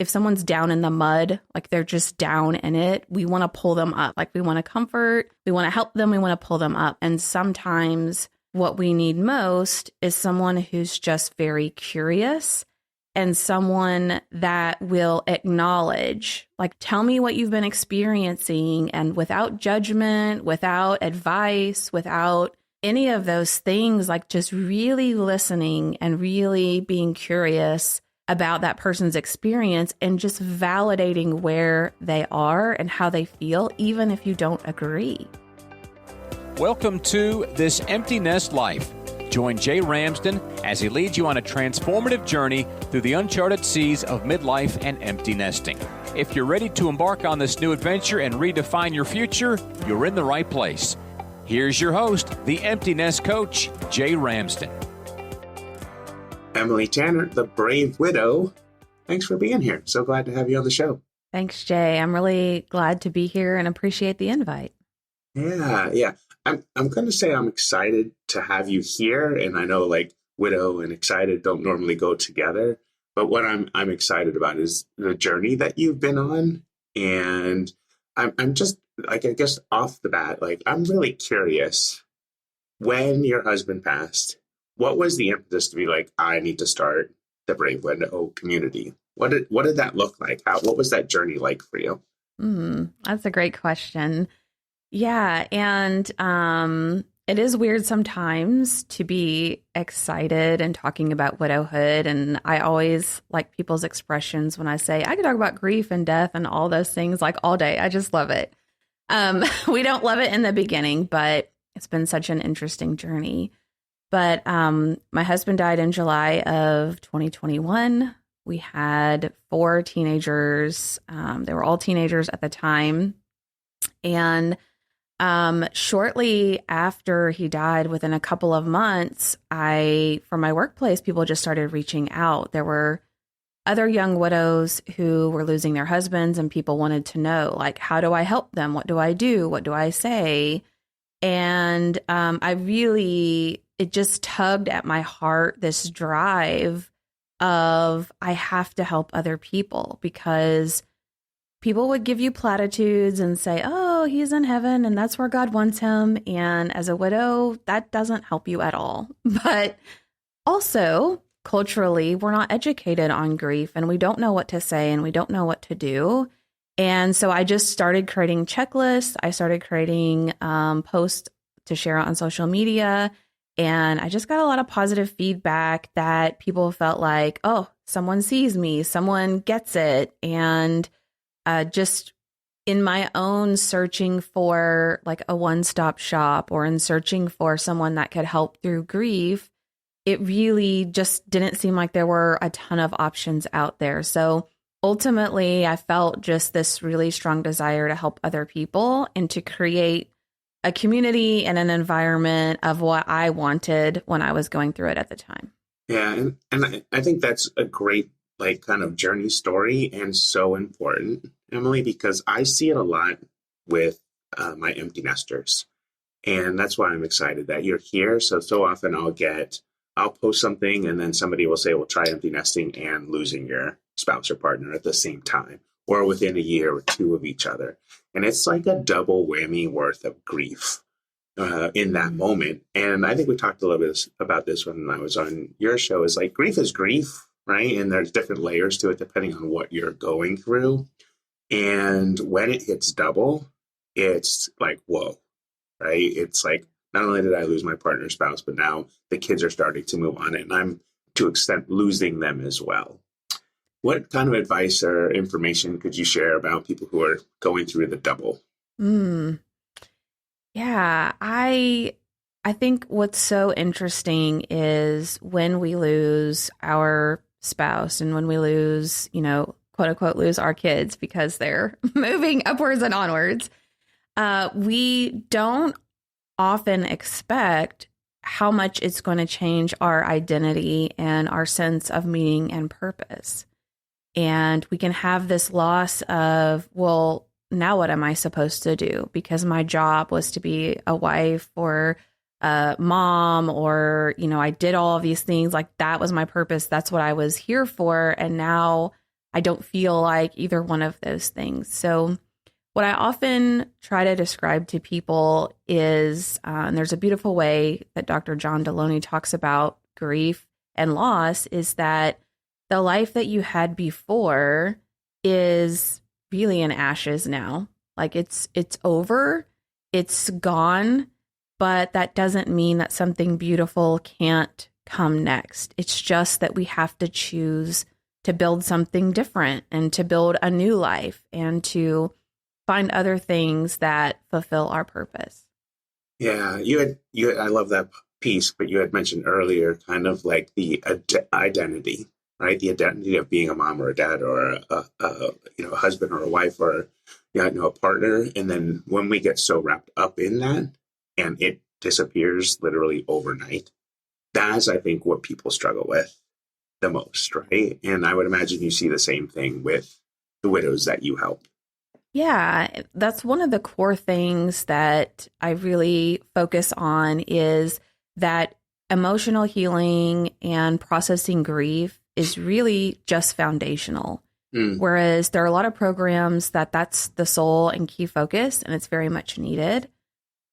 if someone's down in the mud, like they're just down in it, we want to pull them up. Like we want to comfort, we want to help them, we want to pull them up. And sometimes what we need most is someone who's just very curious and someone that will acknowledge, like, tell me what you've been experiencing, and without judgment, without advice, without any of those things, like just really listening and really being curious about that person's experience and just validating where they are and how they feel, even if you don't agree. Welcome to This Empty Nest Life. Join Jay Ramsden as he leads you on a transformative journey through the uncharted seas of midlife and empty nesting. If you're ready to embark on this new adventure and redefine your future, you're in the right place. Here's your host, the Empty Nest Coach, Jay Ramsden. Emily Tanner, the brave widow. Thanks for being here. So glad to have you on the show. Thanks, Jay. I'm really glad to be here and appreciate the invite. Yeah. I'm going to say I'm excited to have you here. And I know like widow and excited don't normally go together. But what I'm excited about is the journey that you've been on. And I'm just like, I guess off the bat, like I'm really curious, when your husband passed, what was the impetus to be like, I need to start the Brave Widow community? What did that look like? What was that journey like for you? That's a great question. Yeah. And it is weird sometimes to be excited and talking about widowhood. And I always like people's expressions when I say, I could talk about grief and death and all those things like all day. I just love it. We don't love it in the beginning, but it's been such an interesting journey. But my husband died in July of 2021. We had 4 teenagers. They were all teenagers at the time. And shortly after he died, within a couple of months, from my workplace, people just started reaching out. There were other young widows who were losing their husbands, and people wanted to know, like, how do I help them? What do I do? What do I say? And it just tugged at my heart, this drive of I have to help other people, because people would give you platitudes and say, oh, he's in heaven and that's where God wants him. And as a widow, that doesn't help you at all. But also, culturally, we're not educated on grief and we don't know what to say and we don't know what to do. And so I just started creating checklists. I started creating posts to share on social media. And I just got a lot of positive feedback that people felt like, oh, someone sees me, someone gets it. And just in my own searching for like a one-stop shop, or in searching for someone that could help through grief, it really just didn't seem like there were a ton of options out there. So ultimately, I felt just this really strong desire to help other people and to create a community and an environment of what I wanted when I was going through it at the time. Yeah. And I think that's a great like kind of journey story, and so important, Emily, because I see it a lot with my empty nesters. And that's why I'm excited that you're here. So often I'll post something and then somebody will say, well, try empty nesting and losing your spouse or partner at the same time, or within a year or 2 of each other. And it's like a double whammy worth of grief in that moment. And I think we talked a little bit about this when I was on your show, is like grief is grief, right? And there's different layers to it depending on what you're going through. And when it hits double, it's like, whoa, right? It's like, not only did I lose my partner, spouse, but now the kids are starting to move on, and I'm to extent losing them as well. What kind of advice or information could you share about people who are going through the double? Yeah, I think what's so interesting is when we lose our spouse and when we lose, quote unquote, lose our kids because they're moving upwards and onwards, we don't often expect how much it's going to change our identity and our sense of meaning and purpose. And we can have this loss of, well, now what am I supposed to do? Because my job was to be a wife or a mom, or, I did all of these things. Like, that was my purpose. That's what I was here for. And now I don't feel like either one of those things. So what I often try to describe to people is, and there's a beautiful way that Dr. John Deloney talks about grief and loss, is that the life that you had before is really in ashes now. Like it's over, it's gone, but that doesn't mean that something beautiful can't come next. It's just that we have to choose to build something different and to build a new life and to find other things that fulfill our purpose. Yeah, I love that piece, but you had mentioned earlier kind of like the identity, right? The identity of being a mom or a dad or a husband or a wife or a partner. And then when we get so wrapped up in that and it disappears literally overnight, that's, I think, what people struggle with the most, right? And I would imagine you see the same thing with the widows that you help. Yeah, that's one of the core things that I really focus on, is that emotional healing and processing grief is really just foundational. Whereas there are a lot of programs that's the sole and key focus, and it's very much needed.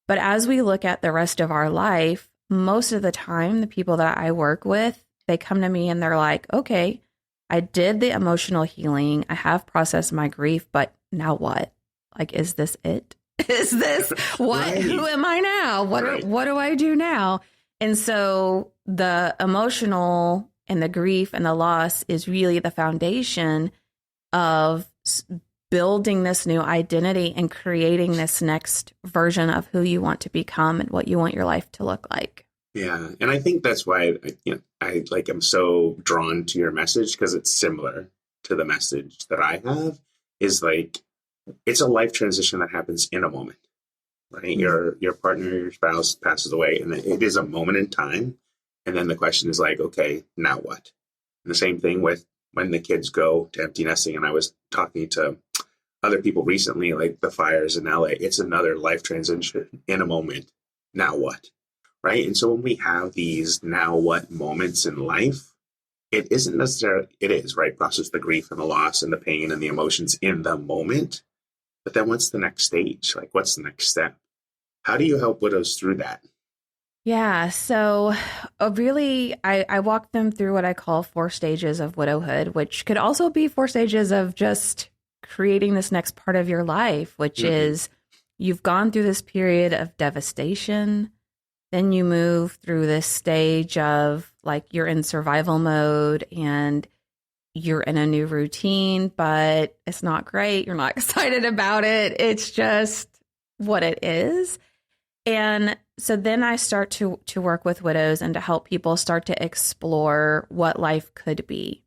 But as we look at the rest of our life, most of the time, the people that I work with, they come to me and they're like, okay, I did the emotional healing. I have processed my grief, but now what? Like, is this it? Is this what? Right. Who am I now? What do I do now? And so the emotional and the grief and the loss is really the foundation of building this new identity and creating this next version of who you want to become and what you want your life to look like. Yeah, and I think that's why I'm so drawn to your message, because it's similar to the message that I have. Is like, it's a life transition that happens in a moment, right? Mm-hmm. Your partner, your spouse passes away, and it is a moment in time. And then the question is like, okay, now what? And the same thing with when the kids go to empty nesting. And I was talking to other people recently, like the fires in LA. It's another life transition in a moment. Now what? Right? And so when we have these now what moments in life, it isn't necessarily, it is, right? Process the grief and the loss and the pain and the emotions in the moment. But then what's the next stage? Like, what's the next step? How do you help widows through that? Yeah. So really, I walk them through what I call 4 stages of widowhood, which could also be 4 stages of just creating this next part of your life, which is you've gone through this period of devastation. Then you move through this stage of like you're in survival mode and you're in a new routine, but it's not great. You're not excited about it. It's just what it is. And so then I start to work with widows and to help people start to explore what life could be.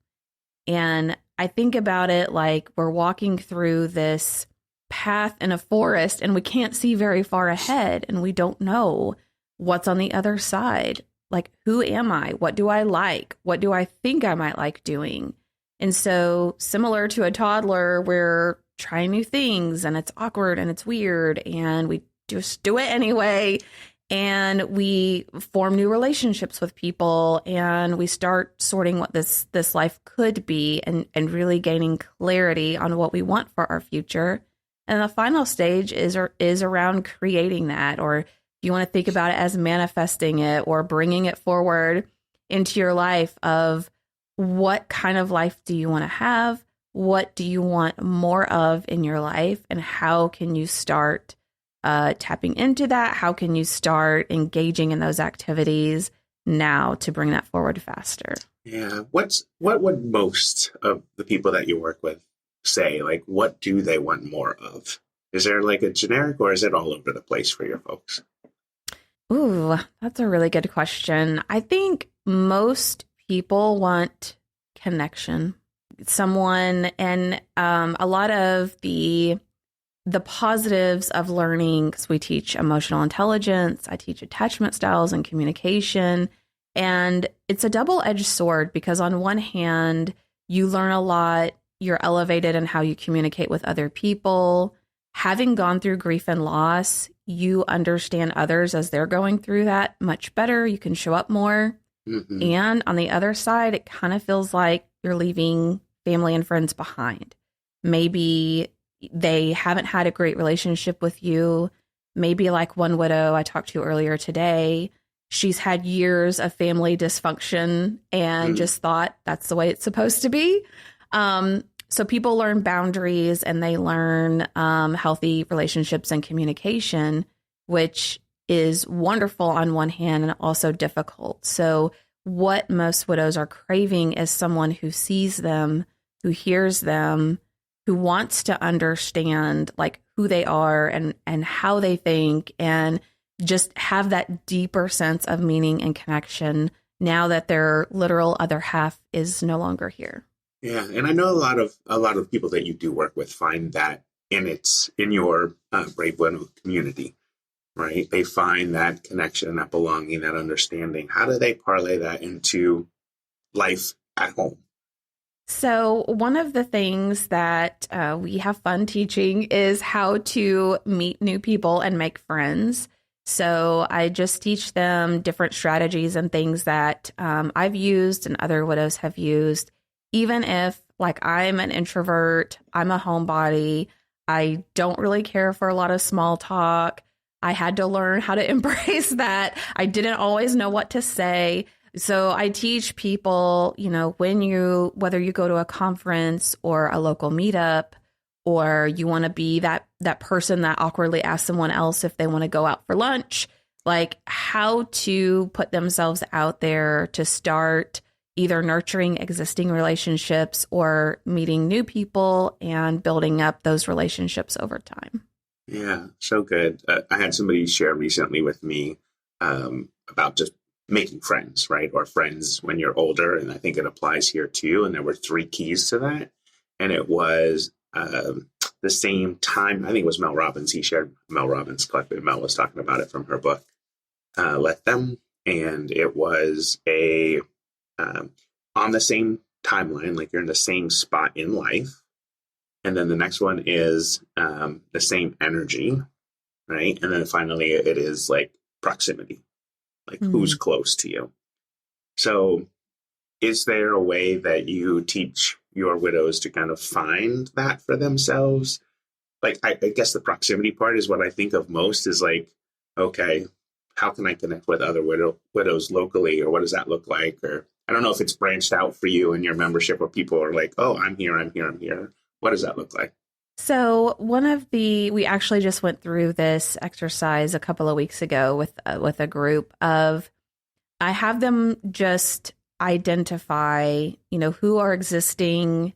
And I think about it like we're walking through this path in a forest and we can't see very far ahead and we don't know what's on the other side. Like, who am I? What do I like? What do I think I might like doing? And so similar to a toddler, we're trying new things and it's awkward and it's weird and we just do it anyway. And we form new relationships with people and we start sorting what this life could be and really gaining clarity on what we want for our future. And the final stage is around creating that, or if you want to think about it as manifesting it or bringing it forward into your life of what kind of life do you want to have? What do you want more of in your life? And how can you start tapping into that? How can you start engaging in those activities now to bring that forward faster? Yeah. What would most of the people that you work with say? Like, what do they want more of? Is there like a generic, or is it all over the place for your folks? Ooh, that's a really good question. I think most people want connection, someone, and a lot of the positives of learning, because we teach emotional intelligence, I teach attachment styles and communication, and it's a double-edged sword because on one hand, you learn a lot, you're elevated in how you communicate with other people. Having gone through grief and loss, you understand others as they're going through that much better. You can show up more. Mm-hmm. And on the other side, it kind of feels like you're leaving family and friends behind. Maybe they haven't had a great relationship with you. Maybe like one widow I talked to earlier today, she's had years of family dysfunction and just thought that's the way it's supposed to be. So people learn boundaries and they learn healthy relationships and communication, which is wonderful on one hand and also difficult. So what most widows are craving is someone who sees them, who hears them, who wants to understand like who they are and how they think, and just have that deeper sense of meaning and connection now that their literal other half is no longer here. Yeah, and I know a lot of people that you do work with find that in your Brave Widow community, right? They find that connection, that belonging, that understanding. How do they parlay that into life at home? So one of the things that we have fun teaching is how to meet new people and make friends. So I just teach them different strategies and things that I've used and other widows have used. Even if like I'm an introvert, I'm a homebody, I don't really care for a lot of small talk. I had to learn how to embrace that. I didn't always know what to say. So I teach people, whether you go to a conference or a local meetup, or you want to be that person that awkwardly asks someone else if they want to go out for lunch, like how to put themselves out there to start either nurturing existing relationships or meeting new people and building up those relationships over time. Yeah, so good. I had somebody share recently with me about just making friends, right? Or friends when you're older. And I think it applies here too. And there were 3 keys to that. And it was the same time, I think it was Mel Robbins. He shared Mel Robbins' collective. Mel was talking about it from her book, Let Them. And it was on the same timeline, like you're in the same spot in life. And then the next one is the same energy, right? And then finally it is like proximity, like who's close to you. So is there a way that you teach your widows to kind of find that for themselves? Like, I guess the proximity part is what I think of most is like, okay, how can I connect with other widows locally? Or what does that look like? Or I don't know if it's branched out for you in your membership where people are like, oh, I'm here. What does that look like? So we actually just went through this exercise a couple of weeks ago with a group of, I have them just identify, who are existing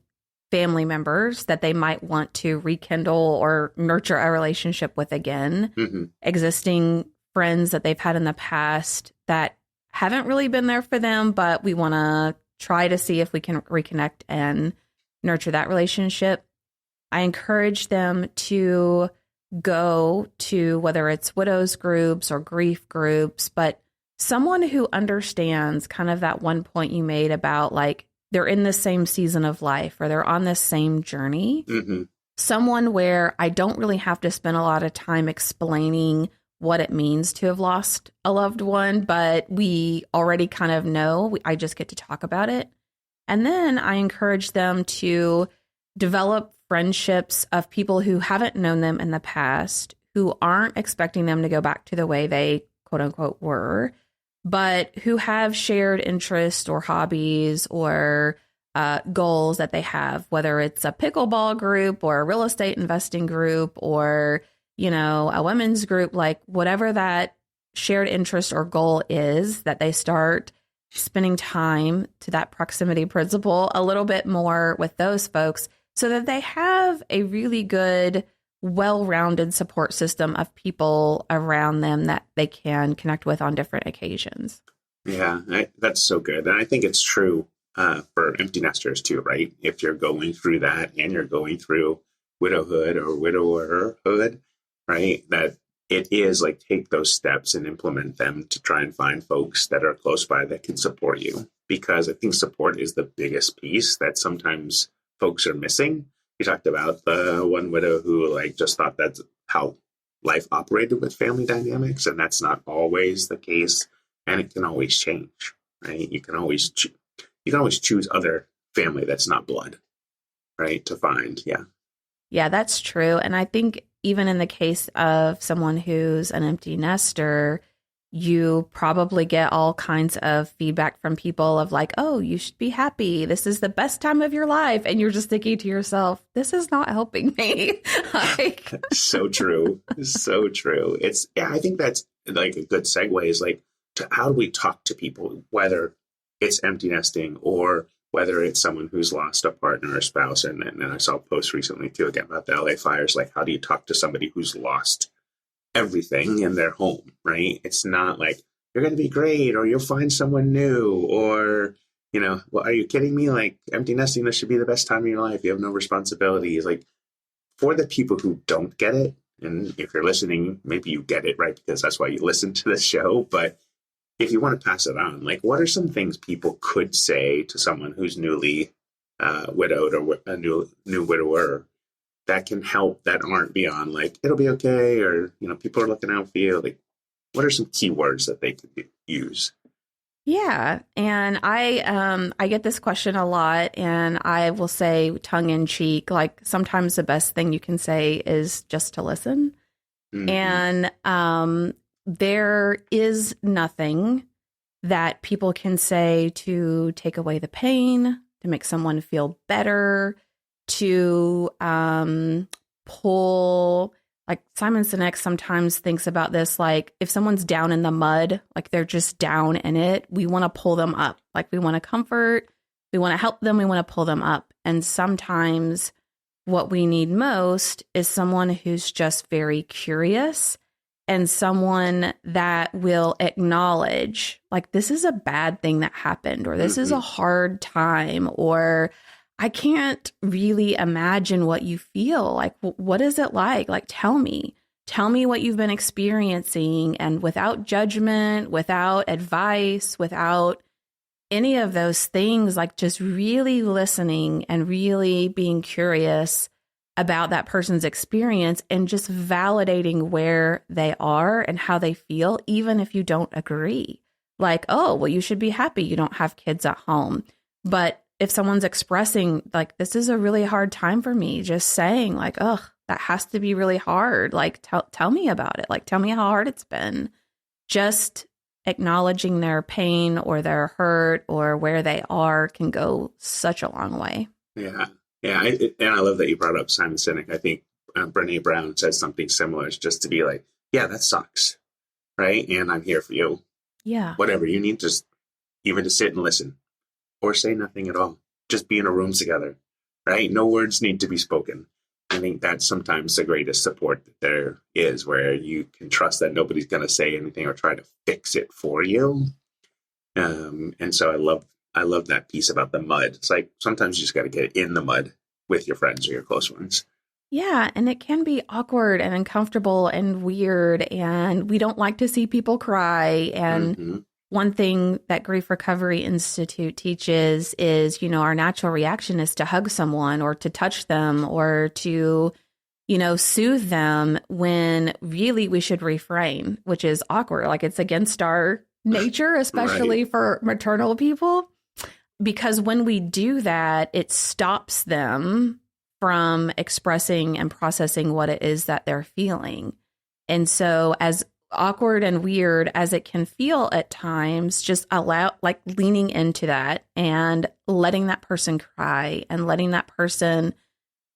family members that they might want to rekindle or nurture a relationship with again, existing friends that they've had in the past that haven't really been there for them, but we want to try to see if we can reconnect and nurture that relationship. I encourage them to go to whether it's widows groups or grief groups, but someone who understands kind of that one point you made about like they're in the same season of life or they're on the same journey. Someone where I don't really have to spend a lot of time explaining what it means to have lost a loved one, but we already kind of know. I just get to talk about it. And then I encourage them to develop friendships of people who haven't known them in the past, who aren't expecting them to go back to the way they quote unquote were, but who have shared interests or hobbies or goals that they have, whether it's a pickleball group or a real estate investing group or, a women's group, like whatever that shared interest or goal is, that they start spending time to that proximity principle a little bit more with those folks so that they have a really good, well-rounded support system of people around them that they can connect with on different occasions. Yeah, that's so good. And I think it's true for empty nesters too, right? If you're going through that and you're going through widowhood or widowerhood, right? That it is like take those steps and implement them to try and find folks that are close by that can support you. Because I think support is the biggest piece that sometimes folks are missing. You talked about the one widow who like just thought that's how life operated with family dynamics, and that's not always the case, and it can always change, right? You can always choose other family that's not blood, right, to find. Yeah. Yeah, that's true. And I think even in the case of someone who's an empty nester, you probably get all kinds of feedback from people of like, oh, you should be happy. This is the best time of your life. And you're just thinking to yourself, this is not helping me. Like, So true. So true. Yeah, I think that's like a good segue is like to how do we talk to people, whether it's empty nesting or whether it's someone who's lost a partner or spouse. And I saw a post recently too, again, about the LA fires. Like, how do you talk to somebody who's lost everything in their home, right? It's not like you're going to be great or you'll find someone new or, well, are you kidding me? Like empty nesting, this should be the best time of your life. You have no responsibilities. Like for the people who don't get it, and if you're listening, maybe you get it, right? Because that's why you listen to this show. But if you want to pass it on, like what are some things people could say to someone who's newly widowed or a new widower that can help, that aren't beyond like, it'll be okay, or, people are looking out for you? Like, what are some key words that they could use? yeah. And I get this question a lot, and I will say tongue in cheek, like sometimes the best thing you can say is just to listen. Mm-hmm. And there is nothing that people can say to take away the pain, to make someone feel better, to pull, like Simon Sinek sometimes thinks about this, like if someone's down in the mud, like they're just down in it, we want to pull them up. Like we want to comfort, we want to help them, we want to pull them up. And sometimes what we need most is someone who's just very curious and someone that will acknowledge, like, this is a bad thing that happened, or this is a hard time, or I can't really imagine what you feel. Like, what is it like? Like, tell me what you've been experiencing, and without judgment, without advice, without any of those things, like just really listening and really being curious about that person's experience and just validating where they are and how they feel, even if you don't agree. Like, oh, well, you should be happy you don't have kids at home. But if someone's expressing like, this is a really hard time for me, just saying like, ugh, that has to be really hard. Like, tell me about it. Like, tell me how hard it's been. Just acknowledging their pain or their hurt or where they are can go such a long way. Yeah. Yeah. And I love that you brought up Simon Sinek. I think Brene Brown says something similar. It's just to be like, yeah, that sucks. Right. And I'm here for you. Yeah. Whatever you need, just even to sit and listen or say nothing at all. Just be in a room together. Right. No words need to be spoken. I think that's sometimes the greatest support that there is, where you can trust that nobody's going to say anything or try to fix it for you. And so I love that piece about the mud. It's like sometimes you just got to get in the mud with your friends or your close ones. Yeah, and it can be awkward and uncomfortable and weird, and we don't like to see people cry. And one thing that Grief Recovery Institute teaches is, our natural reaction is to hug someone or to touch them or to, soothe them, when really we should refrain, which is awkward. Like, it's against our nature, especially right. for maternal people, because when we do that, it stops them from expressing and processing what it is that they're feeling. And so as awkward and weird as it can feel at times, just leaning into that and letting that person cry and letting that person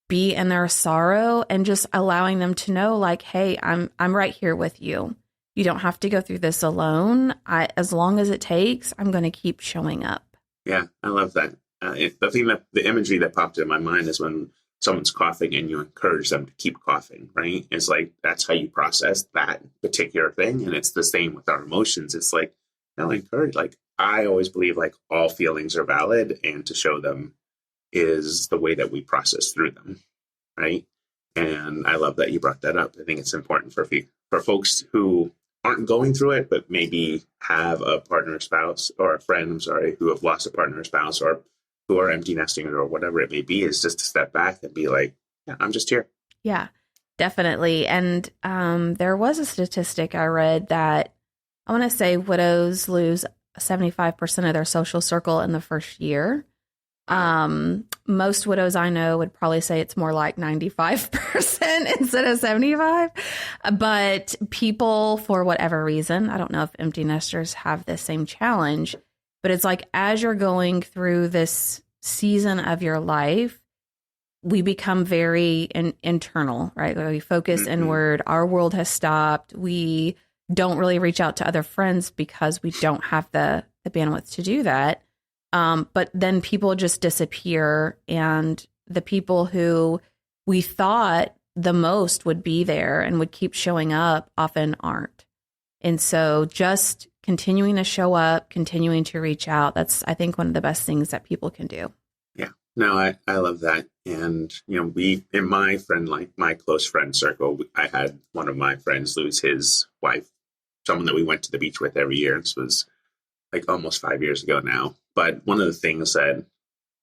be in their sorrow, and just allowing them to know, like, hey, I'm right here with you. You don't have to go through this alone. As long as it takes, I'm going to keep showing up. Yeah, I love that. The imagery that popped in my mind is when someone's coughing and you encourage them to keep coughing, right? It's like, that's how you process that particular thing. And it's the same with our emotions. It's like, encourage, like, I always believe like all feelings are valid, and to show them is the way that we process through them. Right. And I love that you brought that up. I think it's important for folks who aren't going through it, but maybe have a partner or spouse, or a friend, who have lost a partner or spouse, or who are empty nesting or whatever it may be, is just to step back and be like, yeah, I'm just here. Yeah, definitely. And there was a statistic I read that I want to say widows lose 75% of their social circle in the first year. most widows I know would probably say it's more like 95% instead of 75. But people, for whatever reason, I don't know if empty nesters have the same challenge, but it's like as you're going through this season of your life, we become very internal, right? We focus inward. Our world has stopped. We don't really reach out to other friends because we don't have the bandwidth to do that. But then people just disappear, and the people who we thought the most would be there and would keep showing up often aren't. And so just continuing to show up, continuing to reach out, that's, I think, one of the best things that people can do. Yeah, no, I love that. And, we, in my friend, like my close friend circle, I had one of my friends lose his wife, someone that we went to the beach with every year. This was like almost 5 years ago now. But one of the things that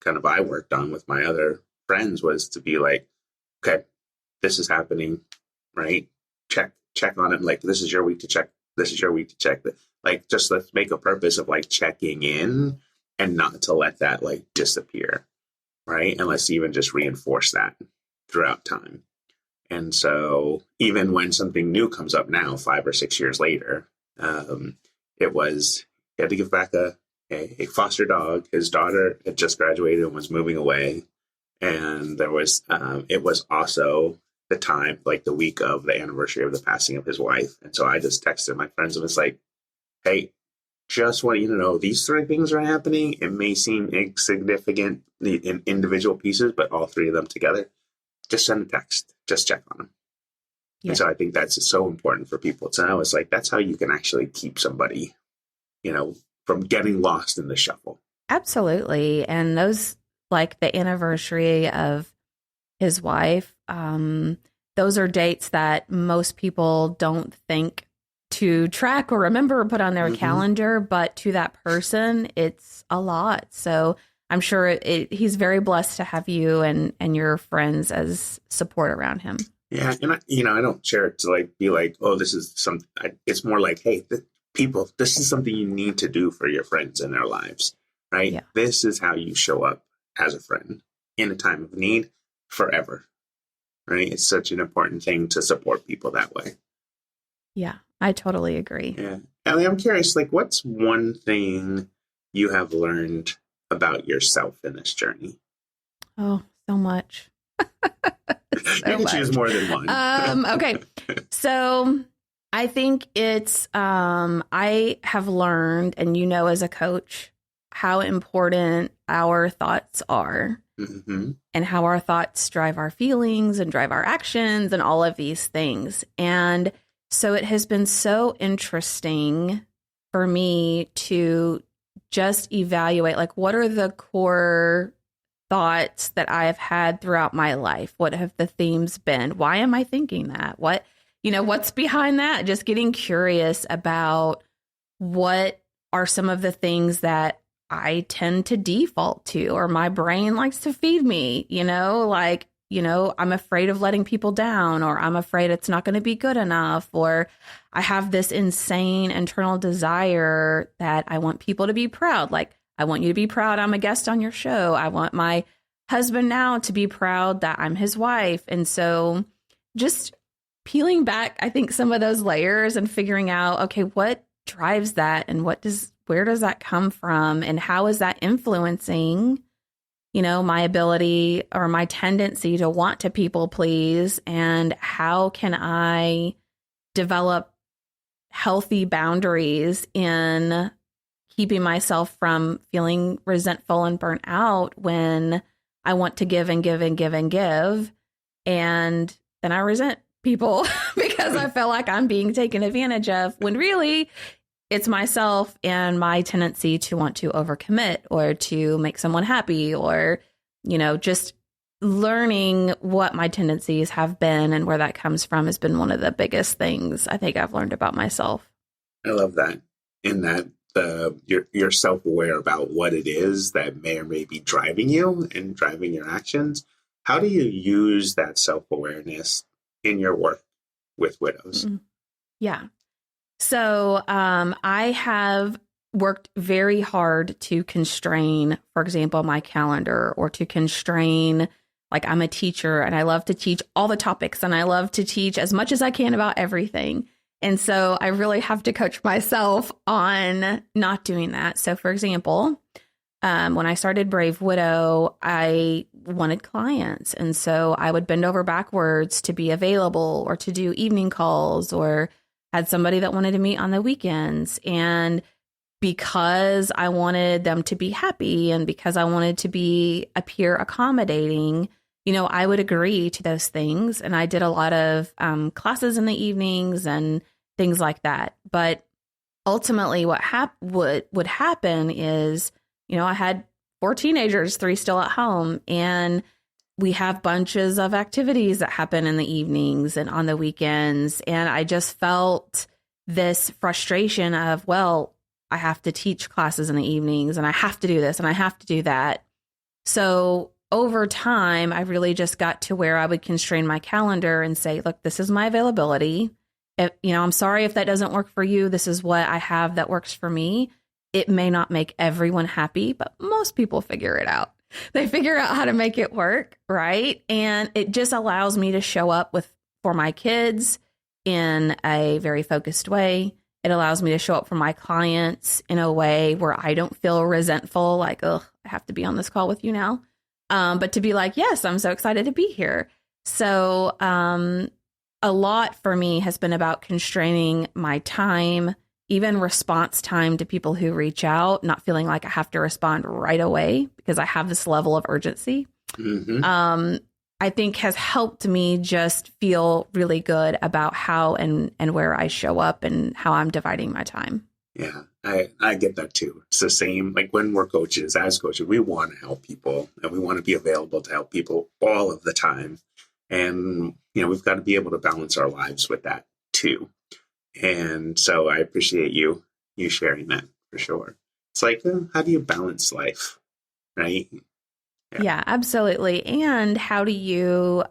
kind of I worked on with my other friends was to be like, okay, this is happening, right? Check on it. Like, this is your week to check. This is your week to check. Like, just let's make a purpose of like checking in and not to let that like disappear, right? And let's even just reinforce that throughout time. And so even when something new comes up now, 5 or 6 years later, it was, he had to give back a foster dog. His daughter had just graduated and was moving away. And there was, it was also the time, like the week of the anniversary of the passing of his wife. And so I just texted my friends and was like, hey, just want you to know these 3 things are happening. It may seem insignificant in individual pieces, but all 3 of them together, just send a text, just check on them. Yeah. And so I think that's so important for people to know. It's like, that's how you can actually keep somebody, from getting lost in the shuffle. Absolutely. And those, like the anniversary of his wife, those are dates that most people don't think to track or remember or put on their calendar, but to that person, it's a lot. So I'm sure he's very blessed to have you and your friends as support around him. Yeah. And I don't share it to like be like, oh, this is something. It's more like, hey, people, this is something you need to do for your friends in their lives, right? Yeah. This is how you show up as a friend in a time of need forever, right? It's such an important thing to support people that way. Yeah, I totally agree. Yeah. Ellie, I'm curious, like, what's one thing you have learned about yourself in this journey? Oh, so much. You can choose more than one. Okay. So I think it's, I have learned, and as a coach, how important our thoughts are and how our thoughts drive our feelings and drive our actions and all of these things. And so it has been so interesting for me to just evaluate, like, what are the core thoughts that I have had throughout my life? What have the themes been? Why am I thinking that? What's behind that? Just getting curious about what are some of the things that I tend to default to, or my brain likes to feed me, I'm afraid of letting people down, or I'm afraid it's not going to be good enough, or I have this insane internal desire that I want people to be proud. Like, I want you to be proud I'm a guest on your show. I want my husband now to be proud that I'm his wife. And so just peeling back, I think, some of those layers and figuring out, okay, what drives that, and where does that come from, and how is that influencing my ability or my tendency to want to people please, and how can I develop healthy boundaries in keeping myself from feeling resentful and burnt out when I want to give and give and give and give, and then I resent people because I feel like I'm being taken advantage of, when really it's myself and my tendency to want to overcommit or to make someone happy, or, just learning what my tendencies have been and where that comes from has been one of the biggest things I think I've learned about myself. I love that. In that you're self-aware about what it is that may or may be driving you and driving your actions. How do you use that self-awareness in your work with widows? Yeah. So I have worked very hard to constrain, for example, my calendar, or to constrain, like, I'm a teacher and I love to teach all the topics and I love to teach as much as I can about everything. And so I really have to coach myself on not doing that. So, for example, when I started Brave Widow, I wanted clients. And so I would bend over backwards to be available, or to do evening calls, or had somebody that wanted to meet on the weekends. And because I wanted them to be happy, and because I wanted to appear accommodating, I would agree to those things. And I did a lot of classes in the evenings and things like that. But ultimately what would happen is, I had 4 teenagers, 3 still at home, and we have bunches of activities that happen in the evenings and on the weekends. And I just felt this frustration of, well, I have to teach classes in the evenings, and I have to do this and I have to do that. So over time, I really just got to where I would constrain my calendar and say, look, this is my availability. I'm sorry if that doesn't work for you. This is what I have that works for me. It may not make everyone happy, but most people figure it out. They figure out how to make it work, right? And it just allows me to show up for my kids in a very focused way. It allows me to show up for my clients in a way where I don't feel resentful, like, oh, I have to be on this call with you now. But to be like, yes, I'm so excited to be here. So a lot for me has been about constraining my time, even response time to people who reach out, not feeling like I have to respond right away because I have this level of urgency. Mm-hmm. I think has helped me just feel really good about how and where I show up and how I'm dividing my time. Yeah, I get that too. It's the same, like when we're coaches, as coaches, we want to help people and we want to be available to help people all of the time. And, we've got to be able to balance our lives with that too. And so I appreciate you sharing that for sure. It's like, how do you balance life, right? Yeah, absolutely. And how do you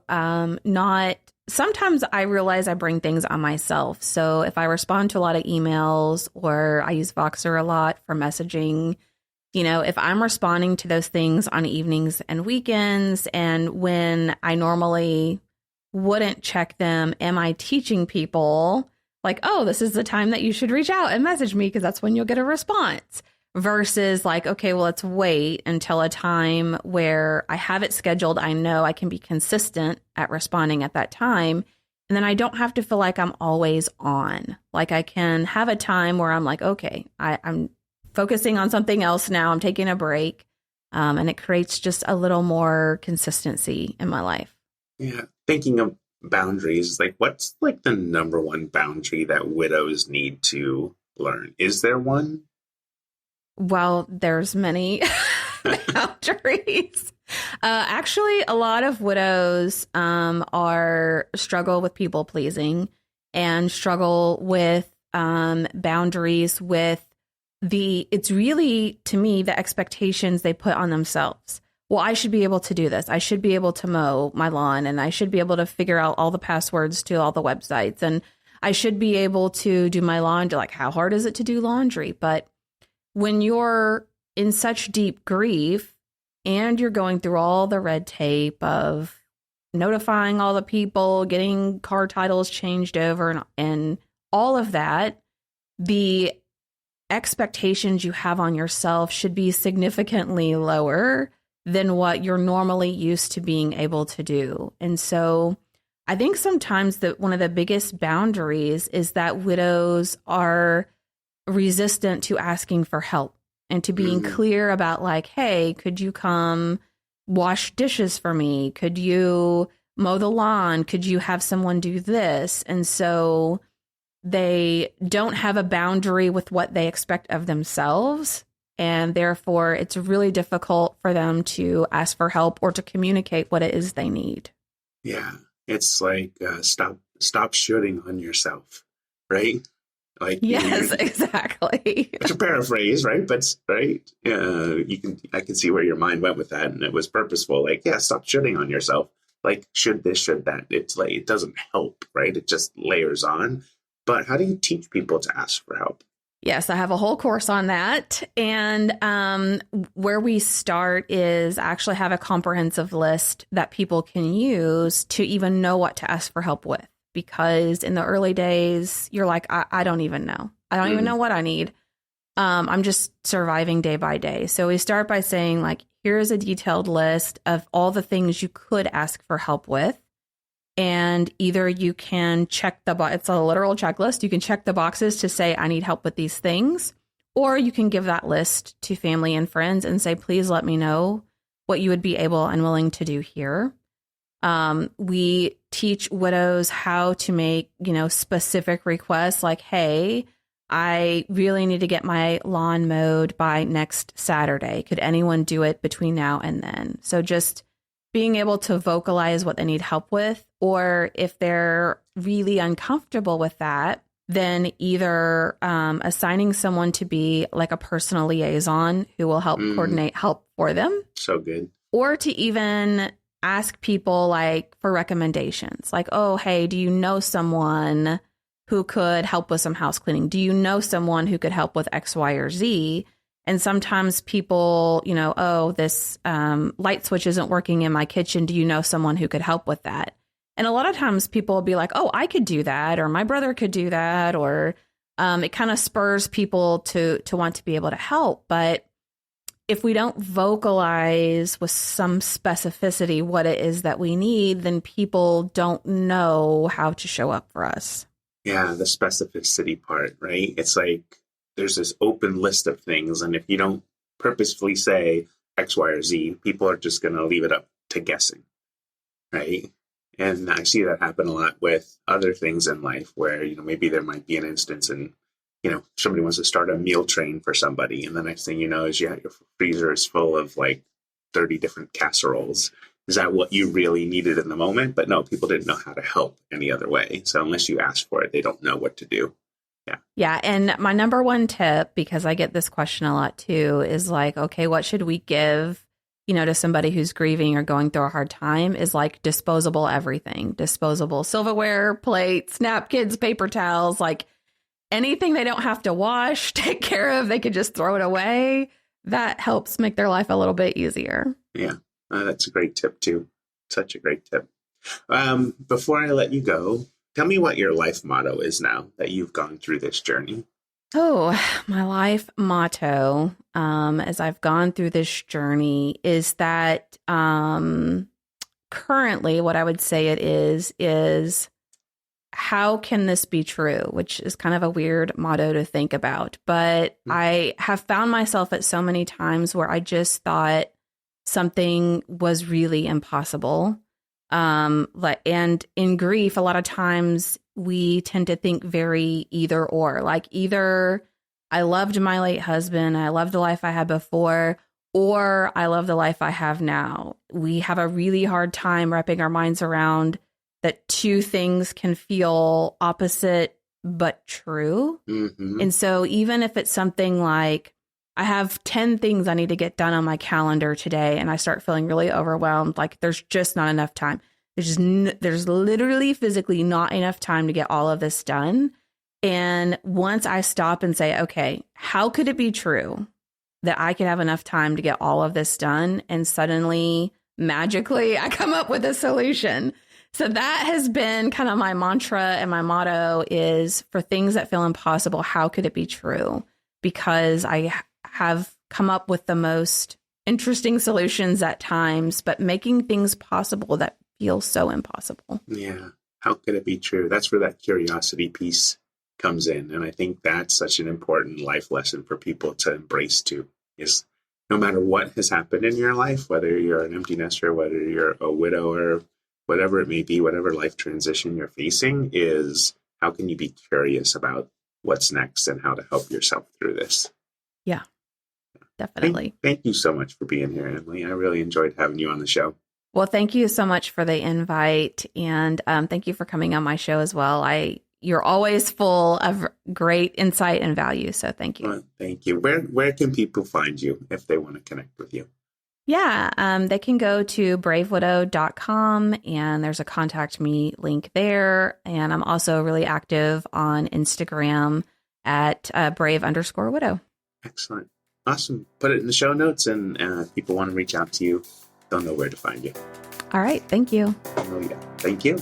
sometimes I realize I bring things on myself. So if I respond to a lot of emails, or I use Voxer a lot for messaging, if I'm responding to those things on evenings and weekends, and when I normally wouldn't check them, am I teaching people like, oh, this is the time that you should reach out and message me because that's when you'll get a response? Versus like, okay, well, let's wait until a time where I have it scheduled. I know I can be consistent at responding at that time. And then I don't have to feel like I'm always on. Like I can have a time where I'm like, okay, I'm focusing on something else now. I'm taking a break. And it creates just a little more consistency in my life. Yeah. Thinking of boundaries, like what's like the number one boundary that widows need to learn? Is there one? Well, there's many boundaries. Actually, a lot of widows struggle with people pleasing and struggle with boundaries with it's really, to me, the expectations they put on themselves. Well, I should be able to do this. I should be able to mow my lawn, and I should be able to figure out all the passwords to all the websites, and I should be able to do my laundry. Like, how hard is it to do laundry? But when you're in such deep grief and you're going through all the red tape of notifying all the people, getting car titles changed over and all of that, the expectations you have on yourself should be significantly lower than what you're normally used to being able to do. And so I think sometimes that one of the biggest boundaries is that widows are resistant to asking for help and to being clear about like, hey, could you come wash dishes for me? Could you mow the lawn? Could you have someone do this? And so they don't have a boundary with what they expect of themselves. And therefore, it's really difficult for them to ask for help or to communicate what it is they need. Yeah, it's like stop shooting on yourself, right? Like yes, exactly. It's a paraphrase, right? But right, I can see where your mind went with that, and it was purposeful. Like, yeah, stop shitting on yourself. Like, should this, should that? It's like it doesn't help, right? It just layers on. But how do you teach people to ask for help? Yes, I have a whole course on that. And where we start is actually have a comprehensive list that people can use to even know what to ask for help with. Because in the early days, you're like, I don't even know. I don't even know what I need. I'm just surviving day by day. So we start by saying, like, here's a detailed list of all the things you could ask for help with. And either you can check it's a literal checklist. You can check the boxes to say, I need help with these things. Or you can give that list to family and friends and say, please let me know what you would be able and willing to do here. We teach widows how to make, specific requests like, hey, I really need to get my lawn mowed by next Saturday. Could anyone do it between now and then? So just being able to vocalize what they need help with, or if they're really uncomfortable with that, then either assigning someone to be like a personal liaison who will help coordinate help for them. So good. Or to even ask people like for recommendations, like, oh, hey, do you know someone who could help with some house cleaning? Do you know someone who could help with X, Y, or Z? And sometimes people, oh, this light switch isn't working in my kitchen. Do you know someone who could help with that? And a lot of times people will be like, oh, I could do that, or my brother could do that, or it kind of spurs people to want to be able to help. But if we don't vocalize with some specificity what it is that we need, then people don't know how to show up for us. Yeah, the specificity part, right? It's like there's this open list of things, and if you don't purposefully say X, Y, or Z, people are just going to leave it up to guessing, right? And I see that happen a lot with other things in life where, maybe there might be an instance and, somebody wants to start a meal train for somebody, and the next thing you know is your freezer is full of like 30 different casseroles. Is that what you really needed in the moment? But no, people didn't know how to help any other way. So unless you ask for it, they don't know what to do. Yeah. Yeah. And my number one tip, because I get this question a lot too, is like, okay, what should we give, to somebody who's grieving or going through a hard time, is like disposable everything, disposable silverware, plates, napkins, paper towels, like anything they don't have to wash, take care of, they could just throw it away. That helps make their life a little bit easier. Yeah. That's a great tip too. Such a great tip. Before I let you go, tell me what your life motto is now that you've gone through this journey. Oh, my life motto, as I've gone through this journey, is that currently what I would say it is how can this be true? Which is kind of a weird motto to think about. But I have found myself at so many times where I just thought something was really impossible. And in grief, a lot of times we tend to think very either or, like either I loved my late husband, I loved the life I had before, or I love the life I have now. We have a really hard time wrapping our minds around that two things can feel opposite but true. Mm-hmm. And so even if it's something like, I have 10 things I need to get done on my calendar today, and I start feeling really overwhelmed, like there's just not enough time. There's literally physically not enough time to get all of this done. And once I stop and say, okay, how could it be true that I could have enough time to get all of this done? And suddenly, magically, I come up with a solution. So that has been kind of my mantra, and my motto is, for things that feel impossible, how could it be true? Because I have come up with the most interesting solutions at times, but making things possible that feel so impossible. Yeah. How could it be true? That's where that curiosity piece comes in. And I think that's such an important life lesson for people to embrace too, is no matter what has happened in your life, whether you're an empty nester, whether you're a widow, or whatever it may be, whatever life transition you're facing, is how can you be curious about what's next and how to help yourself through this? Yeah, definitely. Thank you so much for being here, Emily. I really enjoyed having you on the show. Well, thank you so much for the invite, and thank you for coming on my show as well. You're always full of great insight and value, so thank you. Well, thank you. Where can people find you if they want to connect with you? Yeah, they can go to bravewidow.com, and there's a contact me link there. And I'm also really active on Instagram at brave_widow. Excellent. Awesome. Put it in the show notes, and if people want to reach out to you, they'll know where to find you. All right. Thank you. Oh, yeah. Thank you.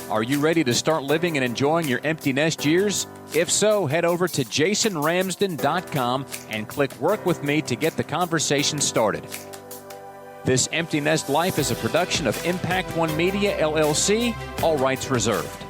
Are you ready to start living and enjoying your empty nest years? If so, head over to jasonramsden.com and click Work With Me to get the conversation started. This Empty Nest Life is a production of Impact One Media, LLC, all rights reserved.